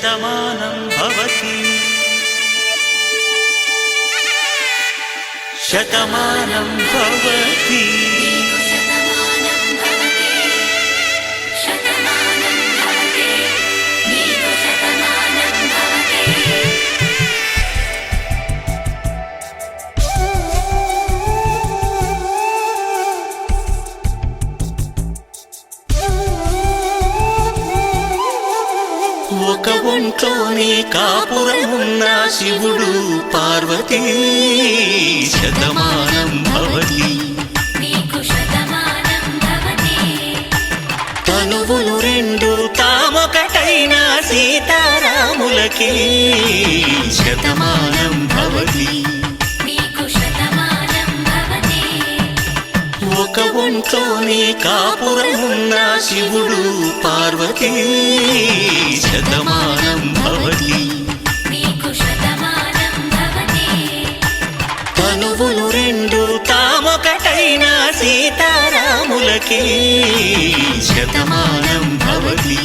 శతమానం భవతి శతమానం భవతి ఒక ఒంట్లోనే కాపురమున్న శివుడు పార్వతీ శతమానం భవతి తనువులు రెండు తామొకటైన సీతారాములకి శతమానం భవతి ఒక ఒంట్లోనే కాపురమున్న శివుడు పార్వతీ శతమానం భవతి తనువులు రెండు తామొకటైన సీతారాములకి శతమానం భవతి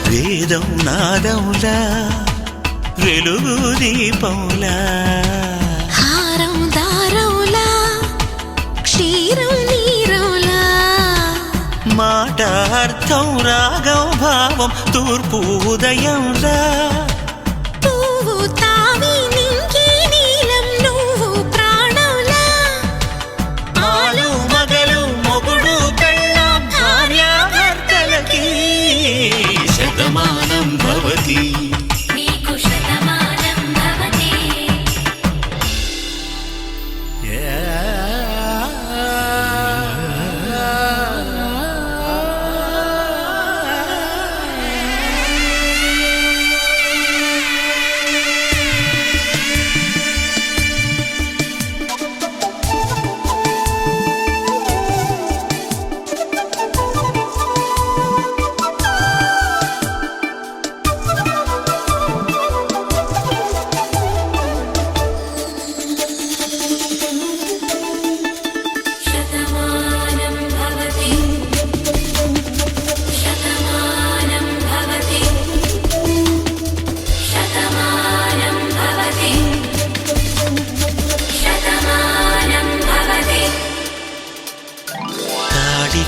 వేదం నాదములా వెలుగు దీపములా హారం దారములా క్షీరం నీరములా మాట అర్థం రాగం భావం తూర్పు ఉదయంలా పువ్వు తావి నింగి నీలం నువ్వు ప్రాణంలా ఆలు మగలు మొగుడు పెళ్ళాం భార్యాభర్తలకి శతమానం భవతి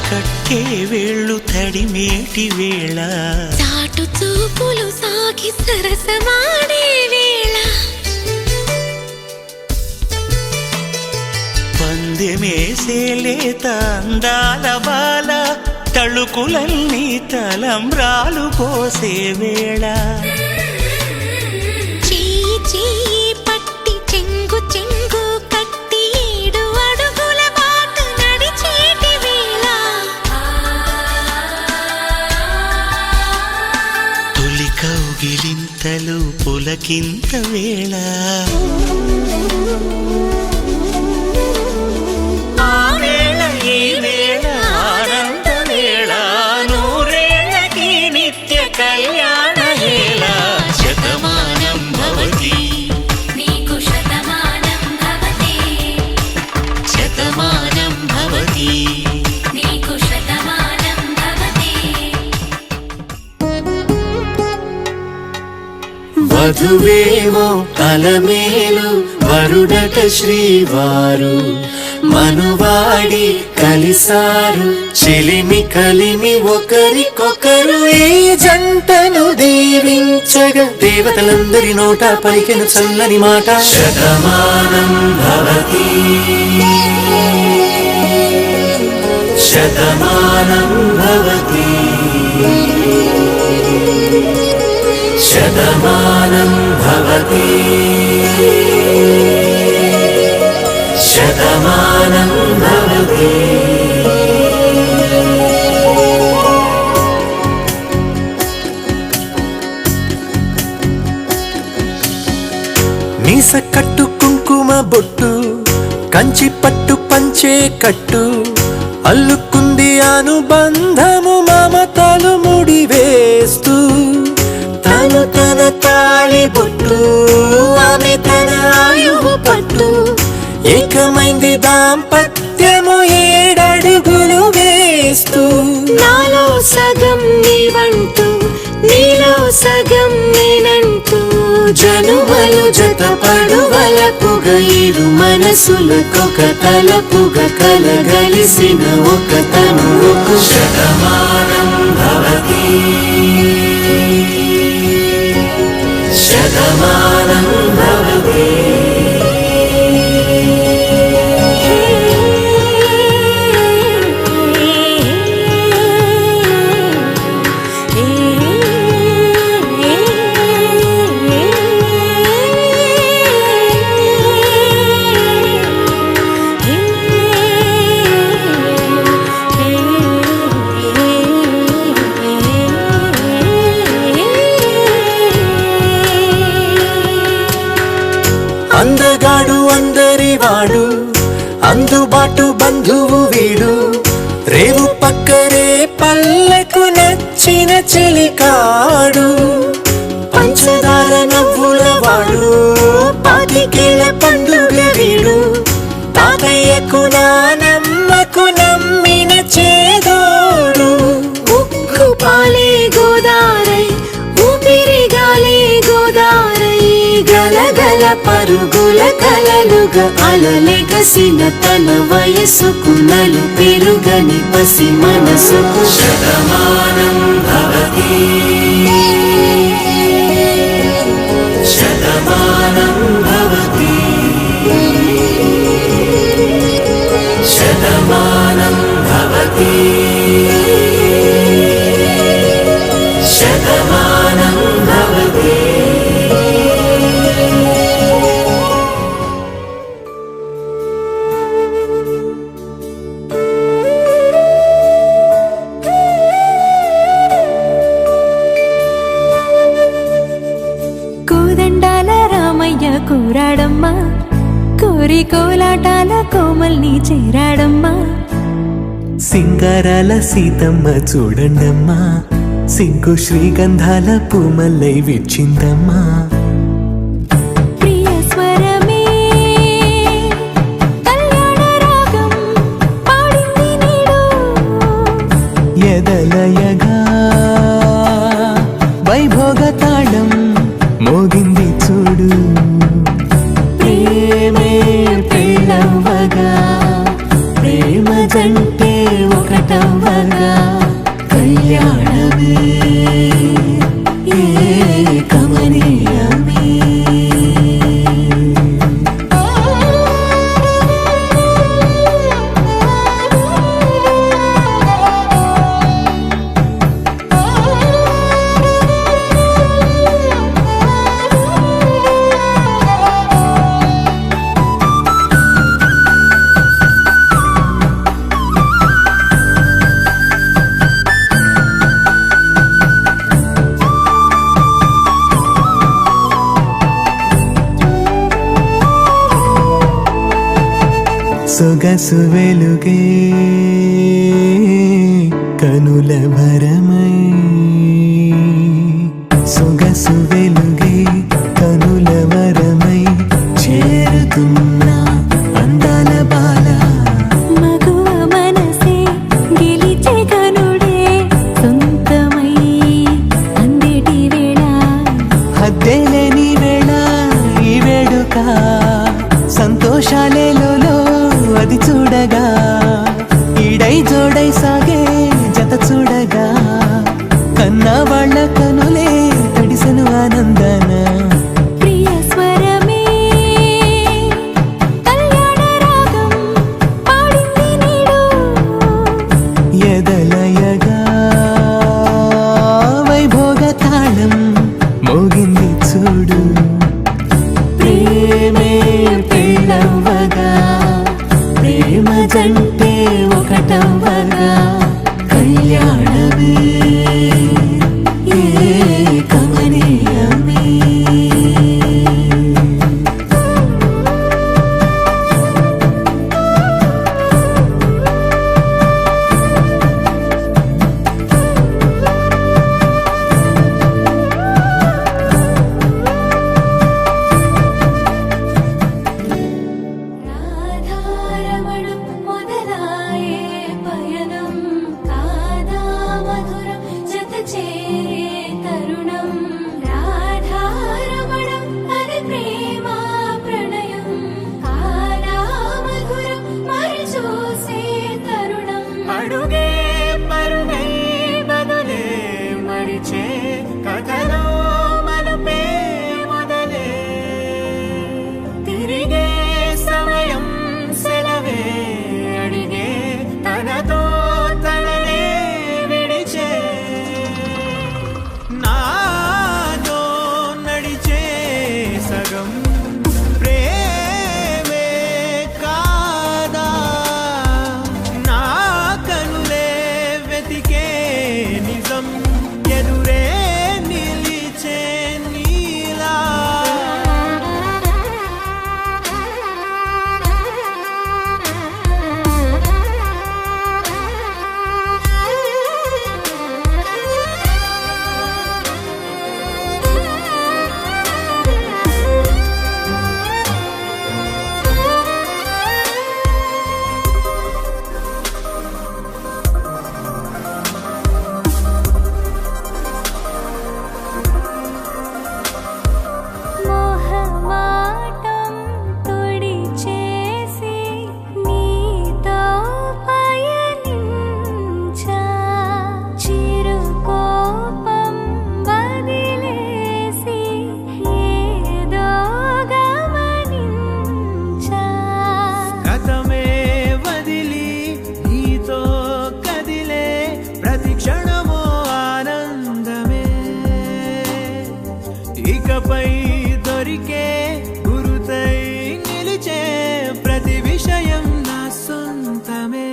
కట్టే వేళ్ళు తడిమేటి వేళ చాటు చూపులు సాగి సరసమాడే వేళ పందెమేసే లేత అందాల బాల తళుకులన్నీ తలంబ్రాలు పోసే వేళ చెయ్యి చెయ్యి పట్టి చెంగు చెంగు కట్టి ఏడు అడుగుల బాట నడిచేటి వేళ తొలి కౌగిలింతలు పులకింత వేళ కళ్యాణ హేళ శతమానం భవతి శతమానం భవతి వధువేమో అలమేలు వరుడట శ్రీవారు మనువాడి కలిసారు చెలిమి కలిమి ఒకరికొకరు ఈ జంటను దీవించగా దేవతలందరి నోట పలికెను చల్లని మాట శతమానం భవతి శతమానం భవతి శతమానం భవతి శతమానం మీస కట్టు కుంకుమ బొట్టు కంచి పట్టు పంచే కట్టు అల్లుకుంది అనుబంధము మమతలు ముడివేస్తూ తను తన తాళి బొట్టు ఆమె తన ఆయువు పట్టు ఏకమైంది దాంపత్యము 7 అడుగులు వేస్తూ నాలో సగం నీవంటూ నీలో సగం నేనంటూ జనుమలు జతపడువలపుగ ఇరు మనసులకొక తలపుగ కలగలిసిన ఒక తనువుకు శతమానం భవతి శతమానం భవతి అందగాడు అందరివాడు అందుబాటు బంధువు వీడు రేవు పక్కరే పల్లెకు నచ్చిన చెలికాడు పంచదార నవ్వుల వాడు 25 ఏళ్ల పండుగ వీడు తాతయ్యకు నానమ్మకు నమ్మిన చేదోడు ఉక్కు పాలే గోదారై ఊపిరిగాలే గోదారై గలగల పరుగుల కలలుగా అలలెగసిన తన వయసుకు నలు పెరుగని పసి మనసుకు శతమానం భవతి శతమానం భవతి శతమానం భవతి శతమానం భవతి కూరాడమ్మా కోరి కోలాటాల కోమల్ని చేరాడమ్మా సింగారాల సీతమ్మ చూడండమ్మా సింకు శ్రీగంధాల పూమల్లై విచ్చిందమ్మా ప్రియ స్వరమే కళ్యాణ రాగం పాడింది నీడు ఎదలయగా వైభోగ తాళం మోగింది చూడు ప్రేమే పెళ్ళవగా ప్రేమ జంటే ఒకటవగా కళ్యాణమే కమనీయమే సొగసు వెలుగే కనుల భరమై సొగసు వెలుగే కనుల వరమై చేరుతున్నా అందాల బాల మగువ మనసే గెలిచే కనుడే సొంతమై అందేటి వేళ హద్దేలేని వేళ ఈ వేడుక సంతోషాలేలో అది చూడగా ఈడై జోడై సాగే జత చూడగా కన్నా వాళ్ళ కనులే తడిసెను ఇకపై దొరికే గురుతై నిలిచే ప్రతి విషయం నా సొంతమే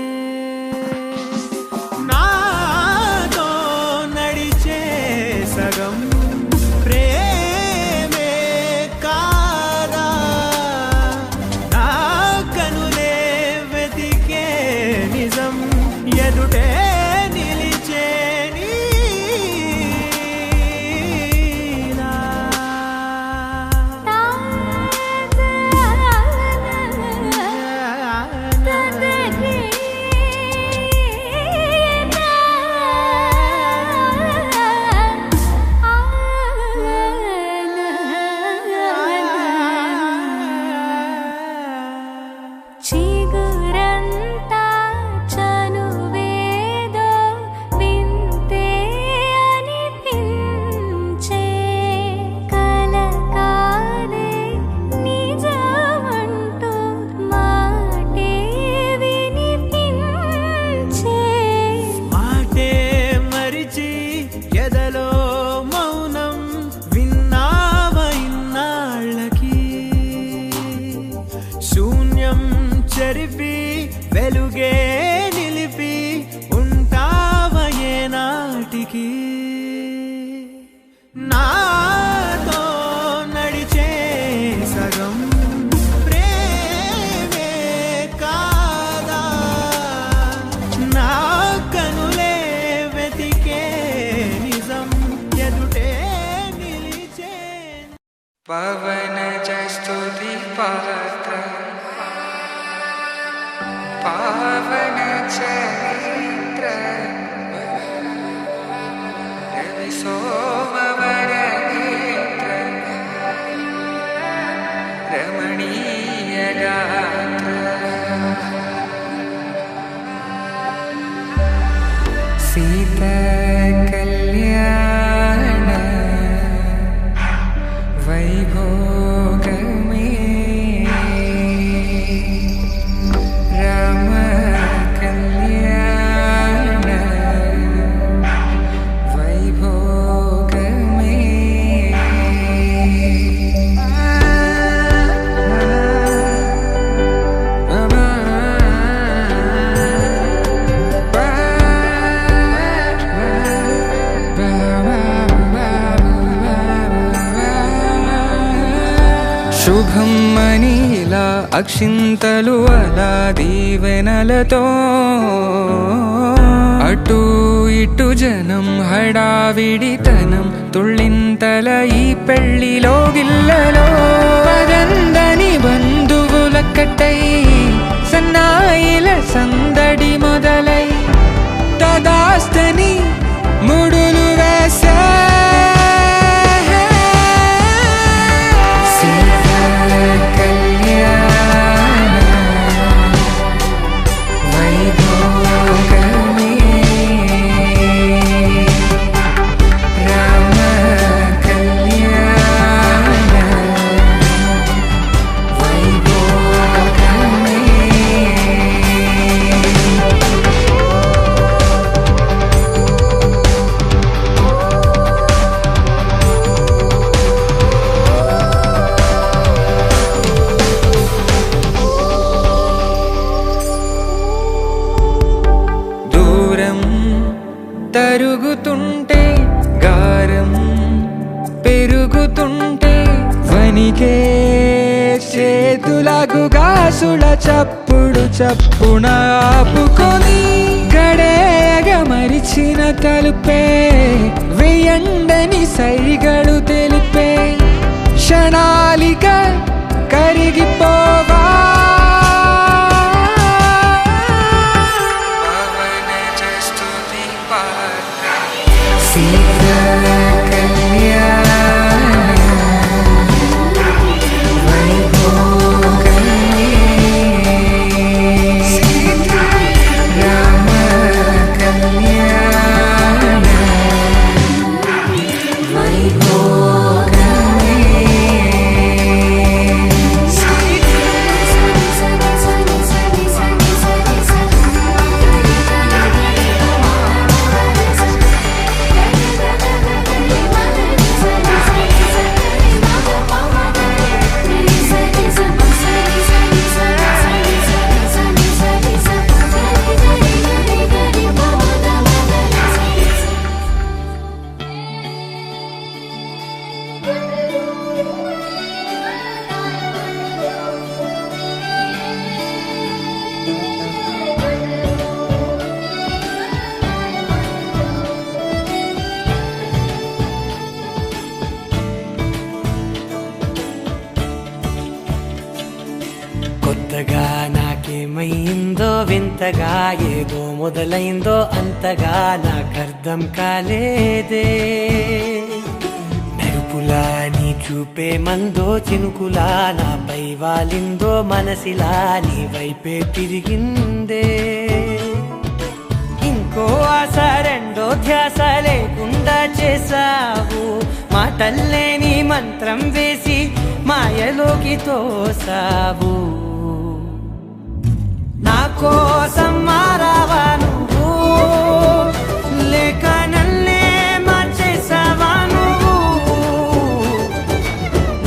నాతో నడిచే సగం ప్రేమే కాదా నా కనులే వెతికే నిజం ఎదుటే నిలిచే నీలా. చిగురంతా చనువేదో వింతే అనిపించే కలకాలే నిజమంటూ మాటే వినిపించే మాటే మరిచి ఎదలో మౌనం విన్నావ ఇన్నాళ్ళకి శూన్యం చెరిపి వెలుగే నిలిపి ఉంటావ ఏనాటికి నాతో నడిచే సగం ప్రేమే కాదా నా కనులే వెతికే నిజం ఎదుటే నిలిచే పవన స్తుతి పాత్ర పావన చరిత్ర రవి సోమవర నేత్ర రమణీయ గాత్ర సీత కళ్యాణ వైభోగమే రామ కళ్యాణ వైభోగమే శుభం మనీలా అక్షింతలు అలా దీవెనలతో అటు ఇటు జనం హడావిడితనం తుళ్ళింతల ఈ పెళ్లిలో గిల్లలో పదందని బంధువులక్కటై సన్నాయిల సందడి మొదలై తదాస్తని ముడులు వేసే తరుగుతుంటే గారం పెరుగుతుంటే వనికే చేతులకు గాసుల చప్పుడు చప్పున ఆపుకొని గడేగ మరిచిన తలుపే వెయ్యండని సైగడు తెలిపే క్షణాలిక కరిగిపోవా వింతగా ఏదో మొదలైందో అంతగా నాకర్థం కాలేదే. మెరుపులా నీ చూపే మందో చినుకులా నాపై వాలిందో మనసిలా నీ వైపే తిరిగిందే. ఇంకో ఆశ రెండో ధ్యాస లేకుండా చేసావు, మాటల్లే నీ మంత్రం వేసి మాయలోకి తోసావు. నా కోసం మారావా నువ్వు, లేక నన్నే మార్చేసావా నువ్వు?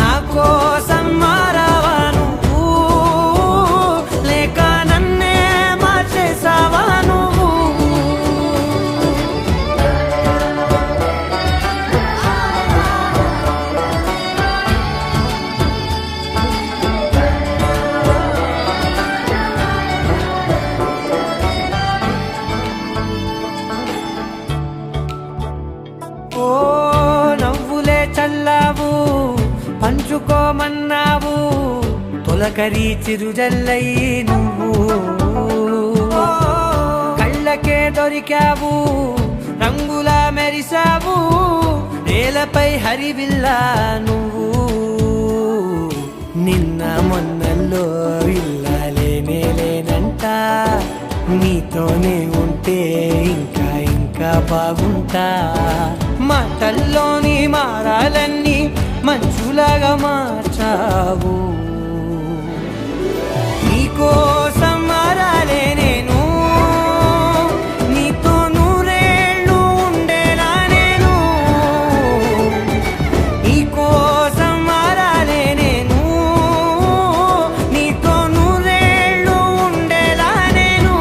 నా కోసం మారావా నువ్వు, లేక నన్నే మార్చేసావా నువ్వు? ఓ నవ్వులే చల్లావు, పంచుకోమన్నావు, తొలకరి చిరుజల్లై నువ్వు. కళ్ళకే దొరికావు, రంగులా మెరిసావు, నేలపై హరివిల్లా నువ్వు. నిన్న మొన్నల్లో ఇల్లాలేనే లేనంట, నీతోనే ఉంటే ఇంకా ఇంకా బాగుంటా. మాటల్లోని మారాలన్నీ మంచులాగా మార్చావు. నీకోసం మారాలే నేను, నీతో నూరేళ్ళు ఉండేలా నేను. నీకోసం మారాలే నేను, నీతో నూరేళ్ళు ఉండేలా నేను.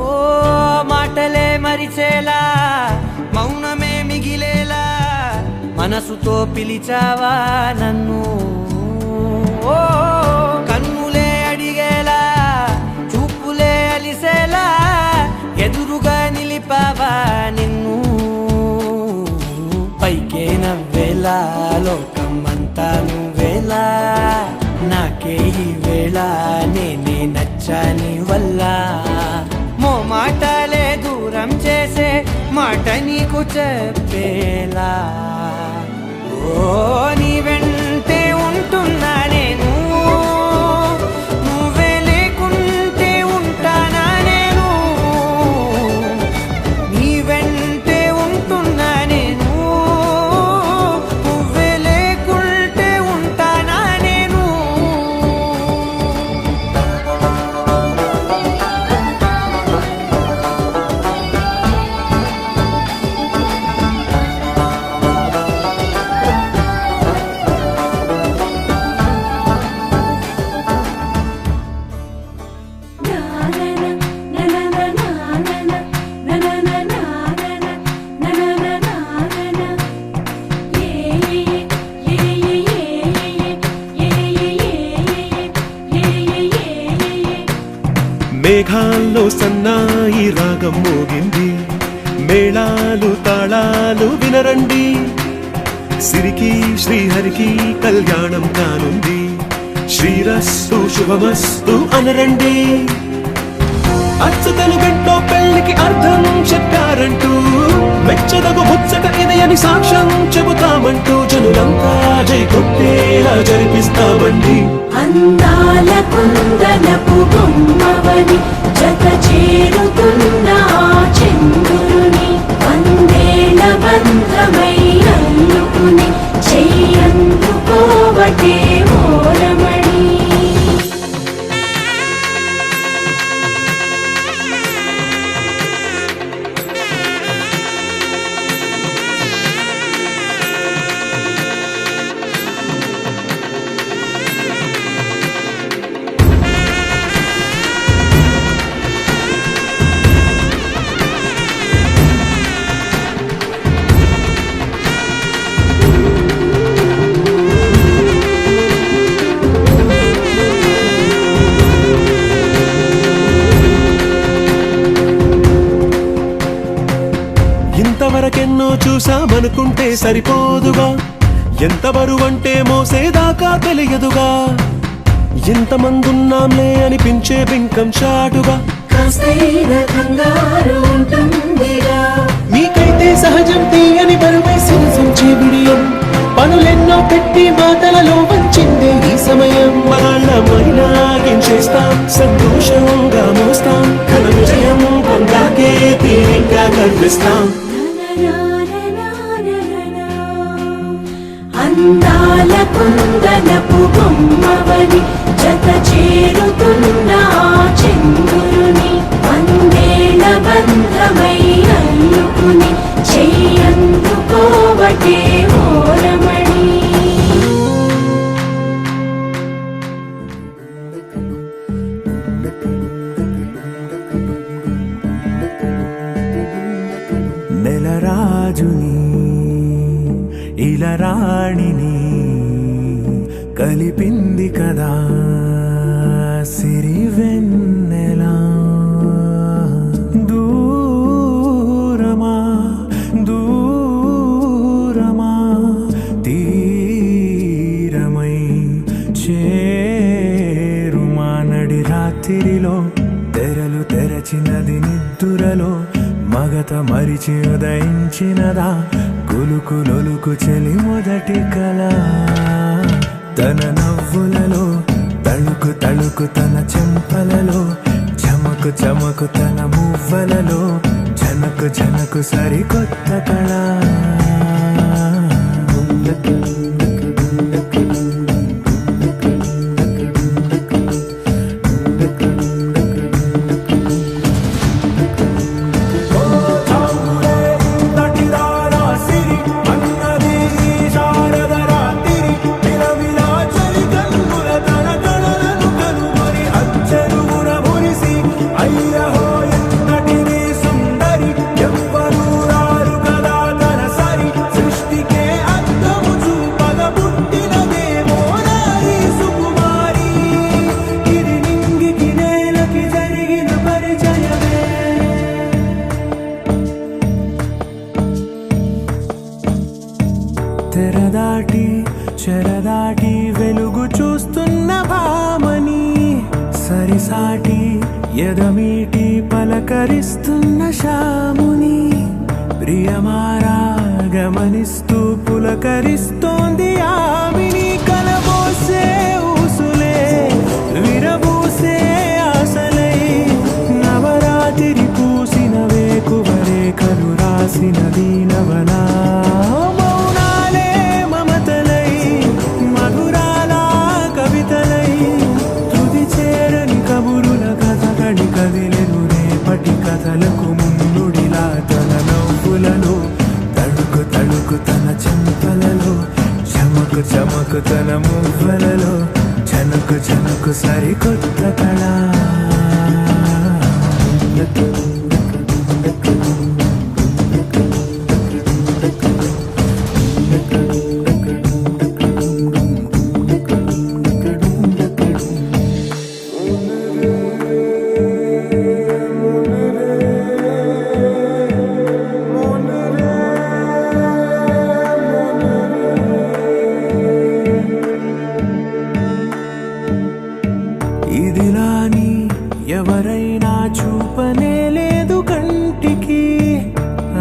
ఓ మాటలే మరిచేలా, మౌనమే మిగిలేలా, మనసుతో పిలిచావా నన్ను. ఓ కన్నులే అడిగేలా, చూపులే అలిసేలా, ఎదురుగా నిలిపావా నిన్ను. పైకే నవ్వేలా, లోకం అంతా నువ్వేలా, నాకే ఈ వేళ నేనే నచ్చాని వల్ల. మాటలే దూరం చేసే మాట నీకు చెప్పేలా. ఓ నీ వెంటే ఉంటున్నా నేను, నువ్వే లేకుంటే ఉంటానా నేను. నీ వెంటే ఉంటున్నా నేను, నువ్వే లేకుంటే ఉంటానా నేను. మేఘాల్లో సన్నాయి రాగం మోగింది, మేళాలు తాళాలు వినరండి. సిరికి శ్రీహరికి కళ్యాణం కానుంది, శ్రీరస్తు శుభమస్తు అనరండి. అచ్చతలు గంటో పెళ్లికి అర్థం చెప్పారంటూ, మెచ్చదగు ముచ్చట ఇదయని సాక్ష్యం చెబుతామంటూ, జనులంతా జై కొట్టేలా జరిపిస్తామండి. అందాల కుందనపు బొమ్మవని జత చేరుతున్న చంద్రుని, వందేల బంధమై అల్లుకుని చెయ్యందుకోవటే ఓరమణి. అనుకుంటే సరిపోదుగా, ఎంత బరువంటే మోసేదాకా తెలియదుగా, ఎంతమందున్నాంలే అనిపించే బింకం చాటుగా, కాస్తైన కంగారు ఉంటుందిగా. మీకైతే సహజం తీయని బరువై సిరసించే బిడియం, పనులెన్నో పెట్టి మాటలలో వంచిందే ఈ సమయం. మనమైనా ఏం చేస్తాం, సంతోషంగా మోస్తాం, ఘన విజయం పొందాకే తీరిగ్గా కనిపిస్తాం. అందాల కుందనపు బొమ్మవని జత చేరుతున్న చంద్రుని, వందేళ్ల బంధమై అల్లుకుని చెయ్యందుకోవటే ఓరమణి. నెలరాజుని ఇలరాణిని కలిపింది కదా సిరివెన్నెలా. దూరమా దూరమా తీరమై చేరుమా, నడి రాత్రిలో తెరలు తెరచినది నిద్దురలో, మగత మరిచి ఉదయించినదా కులుకులొలుకు చెలి మొదటి కళ. తన నవ్వులలో తళుకు తళుకు తన చెంపలలో, చమకు చమకు తన మువ్వలలో, జనకు జనకు సరికొత్త కళ. తెరదాటి చెరదాటి వెలుగు చూస్తున్న భామని, సరిసాటి ఎదమీటి పలకరిస్తున్న శాముని, ప్రియమారా గమనిస్తూ పులకరిస్తోంది ఆమిని. కలబోసే ఊసులే విరబూసే ఆశలై, నవరాత్రి పూసిన వేకువరేఖలు రాసిన దీనవనా, కదిలెను రేపటి కథలకు ముందుడిలా. తన నవ్వులలో తడుకు తడుకు తన చెంపలలో, చమకు చమకు తన మువ్వలలో, జనకు జనకు సరికొత్త కళ. ఇదిలాని ఎవరైనా చూపనే లేదు కంటికి,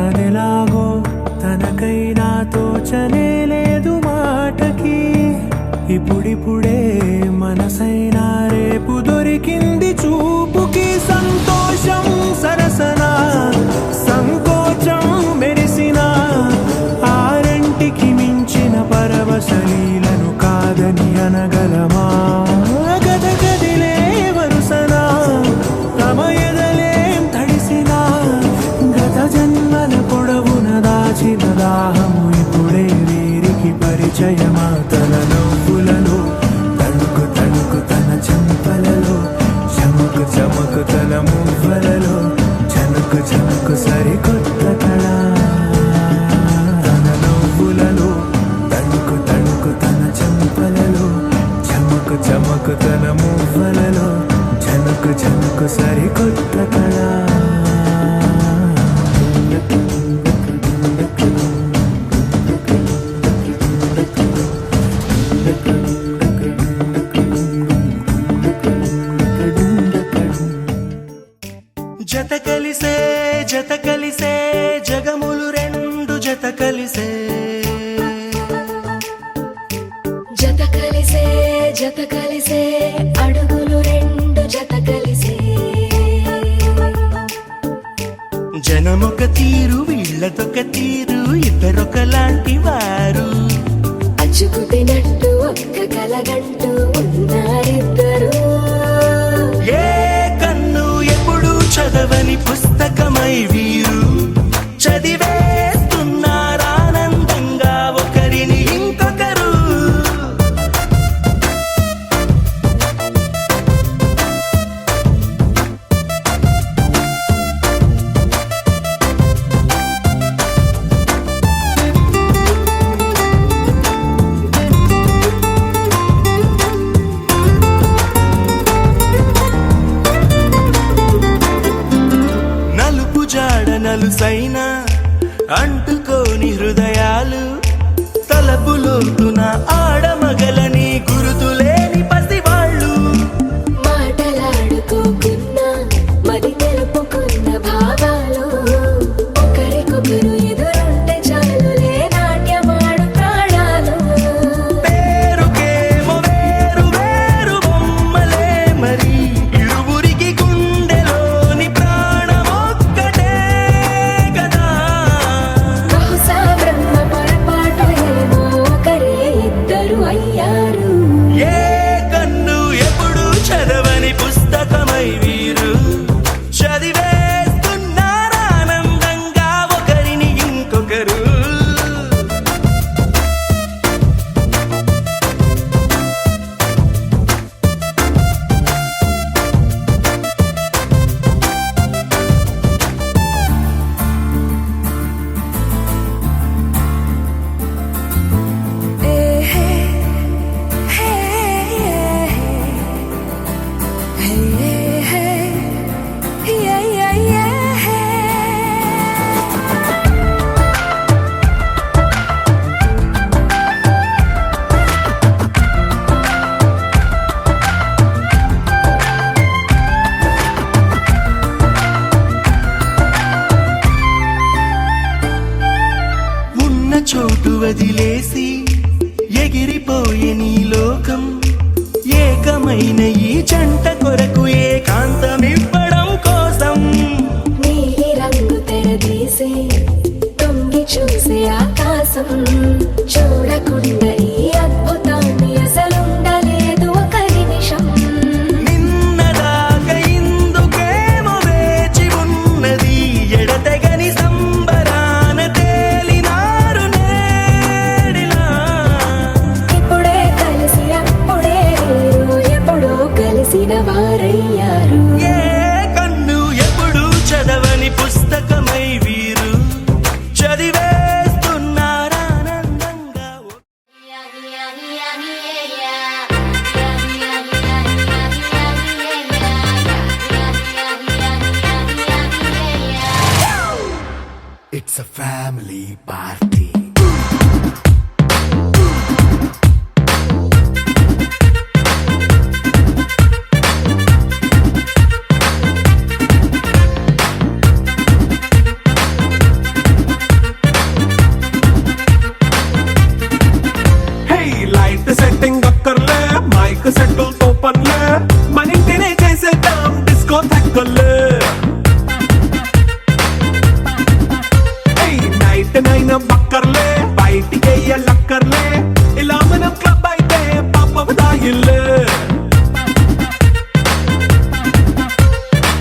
అదెలాగో తనకైనా తోచనే లేదు మాటకి. ఇప్పుడిప్పుడే మనసైనా రేపు దొరికింది చూపుకి, సంతోషం సరసన సంకోచం మెరిసిన, ఆరంటికి మించిన పరవశలీలను కాదని అనగలమా. దాహము ఇప్పుడే వీరికి పరిచయమా. తన నవ్వులలో తణుకు తణుకు తన చెంపలలో, చమకు చమకు తన మువ్వలలో, చనుకు చనుకు సరికొత్త కళ. తన నవ్వులలో తణుకు తణుకు తన చెంపలలో, చమకు చమకు తన మువ్వలలో, చనుకు చనుకు సరికొత్త కళ. జత కలిసే జగములు రెండు జత కలిసే జత కలిసే అడుగులు రెండు జత కలిసే జనమొక తీరు వీళ్ళదొక తీరు ఇద్దరొకలాంటి వారు అచ్చుకుతినట్టు ఒక్క కలగంటూ ఉన్నారిద్దరు ఏ కన్ను ఎప్పుడు చదవని పుస్తకమై వీరు చదివేస్తున్నారానందంగా ఒకరిని ఇంకొకరు నలుపు జాడ నలుసైన అంటుకోని హృదయాలు తలపులోతున ఆడమగలని గురుతులేని పసివాళ్ళు మాటలాడుకోకున్నా మరి తెలుపుకున్న భావాలు ఒకరికొకరు ఎదురుంటే చాలులే నాట్యమాడు ప్రాణాలు పేరుకేమో వేరు వేరు బొమ్మలే మరి ఇరువురికి గుండెలోని ప్రాణమొక్కటే కదా బహుశా బ్రహ్మ పొరపాటు ఏమో ఒకరే ఇద్దరు అయ్యారు ఏ కన్ను ఎప్పుడు చదవని పుస్తకమై వీరు చదివేస్తున్నారానందంగా ఒకరిని ఇంకొకరు ఉన్న చోటు వదిలేసి ఎగిరిపోయే నీ లోకం ఏకమైన ఈ జంట కొరకు ఏకాంతమివ్వడం కోసం నీలి రంగు తెరదీసే తొంగి చూసే ఆకాశం చూడకుండా ఈ అద్భుతాన్ని అసలుండలేదు ఒక నిమిషం నిన్నదాకా ఇందుకేమో వేచి ఉన్నది ఎడతెగని సంబరాన తేలినారు నేడిలా ఇప్పుడే కలిసి అప్పుడే వీరు ఎప్పుడో కలిసిన వారయ్యారు ఏ కన్ను ఎప్పుడు చదవని పుస్తకమై వీరు చదివేస్తున్నారానందంగా It's a family party. Hey, light setting అక్కర్లే మైక్ సెట్టుల్ తో పనిలే మన ఇంటినే చేసేద్దాం డిస్కో తక్కలే నైట్ నైన్ బక్కర్లే బయటికి వెయ్యలక్కర్లే ఇలా మనం క్లబ్ అయితే పాప దాయిల్లే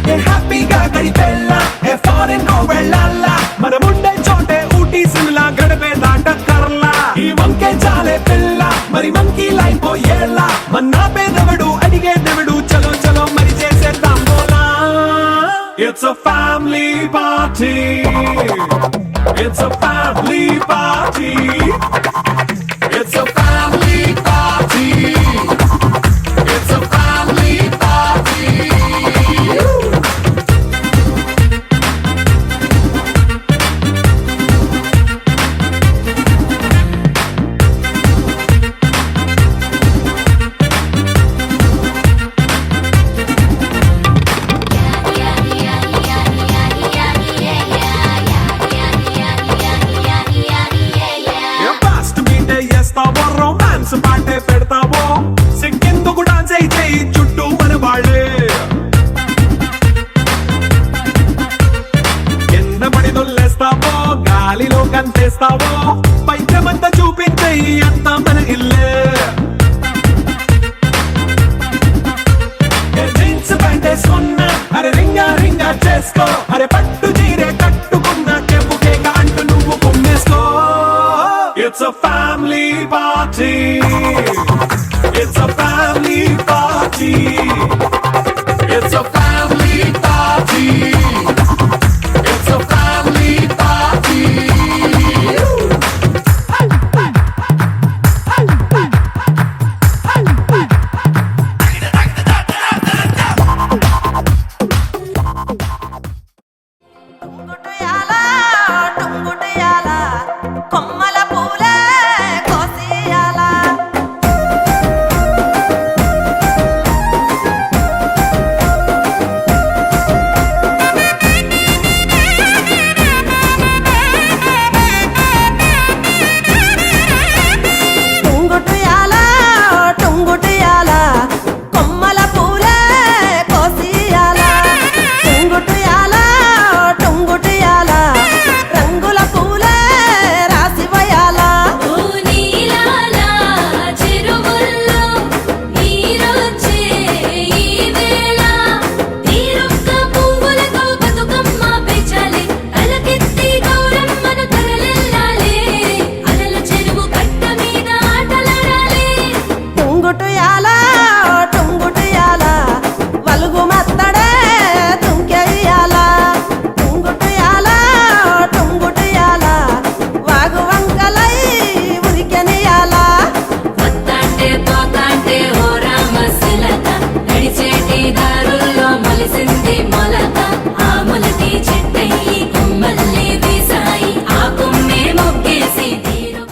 ఏ హ్యాపీగా గడిపెళ్ళ ఏ ఫారెన్ కో వెళ్ళాల మనం ఉండే చోటే ఊటీ సిమ్లా గడిపే దాటక్కర్లా ఈ వంకే చాలే పిల్ల మరి మంకీ లైఫ్ ఏళ్ళ మన్నా పేదవడు అడిగే దేవుడు చలో చలో మరి చేసేద్దాం బోలా It's a family party. It's a family party. It's a family party. It's a family party. వేసుకో అరే పట్టు చీరే కట్టుకున్న చెప్పుకే అంటూ నువ్వు కుమ్మేసుకో it's a family party it's a family party it's a family party it's a family party టుంగుటయాల టుంగుటయాల కొమ్మల పూలే కోసియాల టుంగుటయాల టుంగుటయాల కొమ్మల పూలే కోసియాల టుంగుటయాల టుంగుటయాల రంగుల పూలే రాసివయాల ఓ నీలాల చెరువుల్లో నీరొచ్చే ఈ వేళ నీరొక్క పువ్వులతో బతుకమ్మ పెంచాలి తలకెత్తి గౌరమ్మను తరలిల్లాలి అలల చెరువు కట్ట మీద ఆటలాడాలి టుంగుటయాల టుంగుటయాల వలుగు మత్తడే తుంకెయ్యాల టుంగుటయాల టుంగుటయాల వాగు వంకలై ఉరికెనియాల వత్తాంటే పోతాంటే ఓ రామశిలక నడిచేటి దారుల్లో మొలిసింది మొలక ఆ మొలకి చెట్టయి కొమ్మల్ని వేసాయి ఆ కొమ్మే మొగ్గేసి తీరు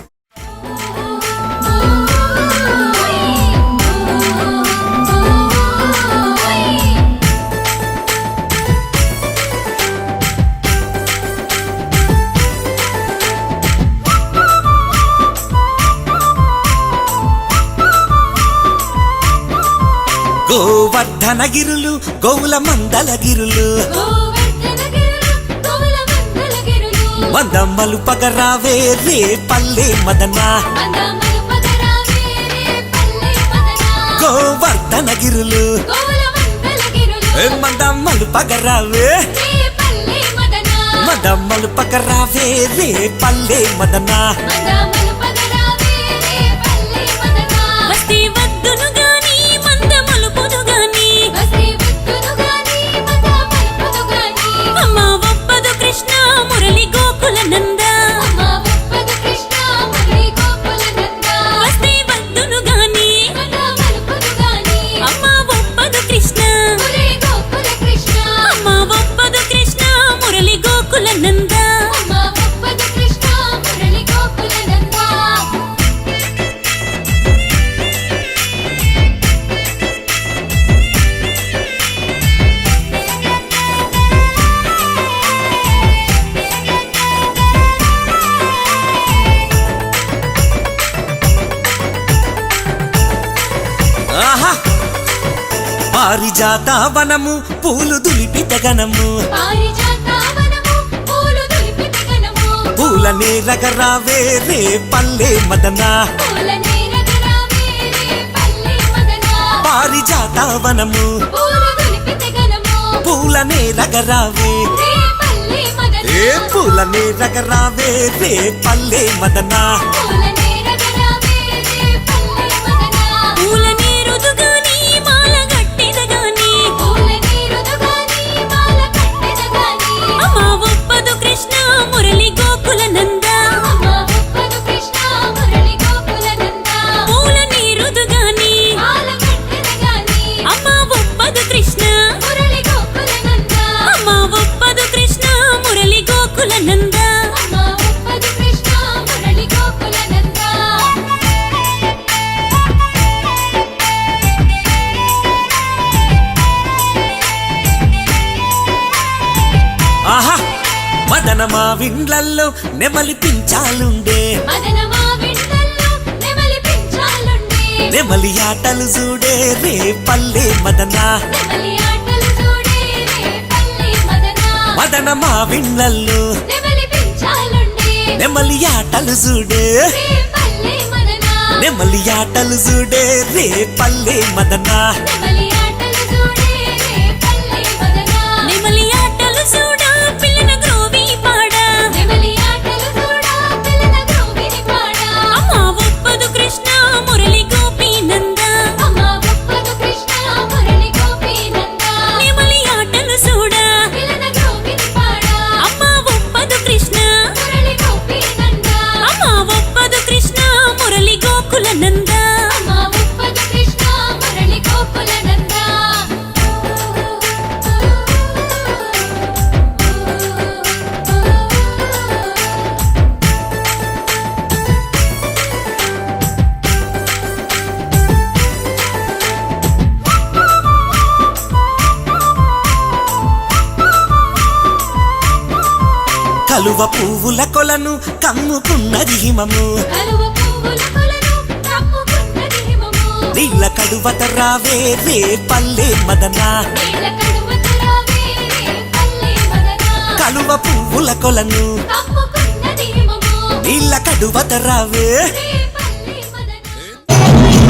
గోవర్ధనగిరులు గోవుల మందలగిరులు గోవర్ధనగిరులు గోవులమందలగిరులు మందమ్మలు పగరావే రే పల్లె మదన మందమలు పగరావే రే పల్లె మదనా గోవర్ధనగిరులు గోవులమందలగిరులు మందమ్మలు పగరావే రే పల్లె మదనా మందమ్మలు పగరావే రే పల్లె మదన మందమలు పగరావే రే పల్లె మదనా వస్తే వద్దును గాని మందమలు పొదు గాని వస్తే వద్దును గాని మందమలు పొదు గాని అమ్మ ఒప్పదు కృష్ణ మురళి గోకుల నంద అమ్మ ఒప్పదు కృష్ణ మురళి గోకుల నంద వస్తే వద్దును గాని మందమలు పొదు గాని అమ్మ ఒప్పదు కృష్ణ మురళి గోకుల కృష్ణ అమ్మ ఒప్పదు కృష్ణ మురళి గోకుల నంద అమ్మ ఒప్పదు కృష్ణ మురళి గోకుల నంద ఆహా పారిజాత వనము పూలు దులిపి గణము పారిజాతవనము పూలు దులిపితి గణము పూలనే రగరావే రే పల్లె మదన పూలనే రగరావే రే పల్లె మదనా పారిజాత వనము పూలు దులిపితి గణము పూలనే రగరావే రే పల్లె మదనా ఏ పూలనే రగరావే రే పల్లె మదన పూలనే రగరావే రే పల్లె మదనా పూలనే రుదుగాని మాల గట్టిదగాని పూలనే రుదుగాని మాల కట్టెదగాని అమ్మ ఒప్పదు కృష్ణ మురళి గోకుల నంద అమ్మ ఒప్పదు కృష్ణ మురళి గోకుల నంద పూలనే రుదుగాని మాల కట్టెదగాని అమ్మ ఒప్పదు కృష్ణ మురళి గోకుల నంద అమ్మ ఒప్పదు కృష్ణ మురళి గోకుల నంద అమ్మ ఒప్పదు కృష్ణ మురళి గోకుల నంద ఆహా మదనమా విండ్లల్లో నెమలి పించాలుండే మదనమా విండల్లో నెమలి పించాలుండే నెమలి ఆటలు చూడే రే పల్లె మదన నెమలి ఆటలు చూడే రే పల్లె మదనా మదనమా విండ్లల్లో నెమలి పించాలుండే నెమలి ఆటలు చూడే రే పల్లె మదనా నెమలి ఆటలు చూడే రే పల్లె మదన నెమలి ఆటలు చూడే రే పల్లె మదనా నెమలి ఆటలు కలువ పువ్వుల కొలను కమ్ముకున్నది హిమము కలువ పువ్వుల కొలను కమ్ముకున్నది హిమము. నీళ్ళ కడువత రావే రే పల్లె మదన నీళ్ళ కడువత రావే రే పల్లె మదన. కలువ పువ్వుల కొలను కమ్ముకున్నది హిమము. నీళ్ళ కడువత రావే రే పల్లె మదన.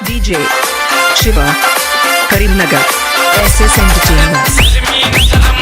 DJ Shiva Karimnagar SS Entertainment.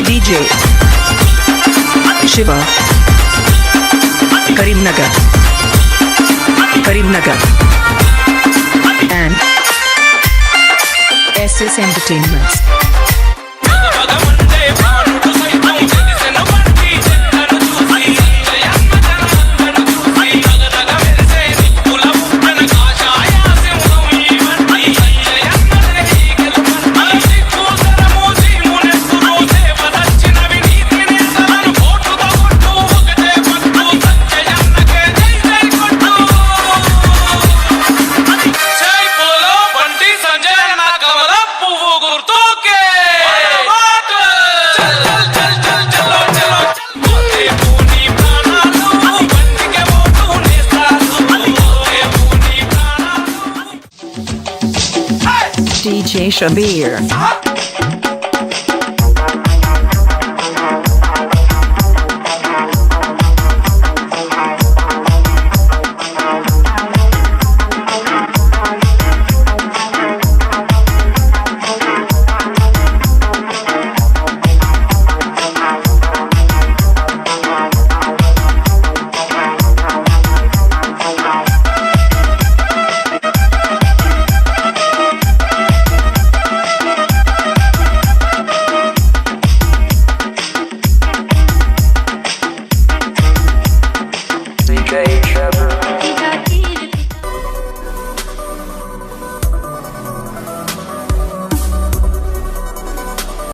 DJ Shiva Karimnagar and SS Entertainments. DJ Shabir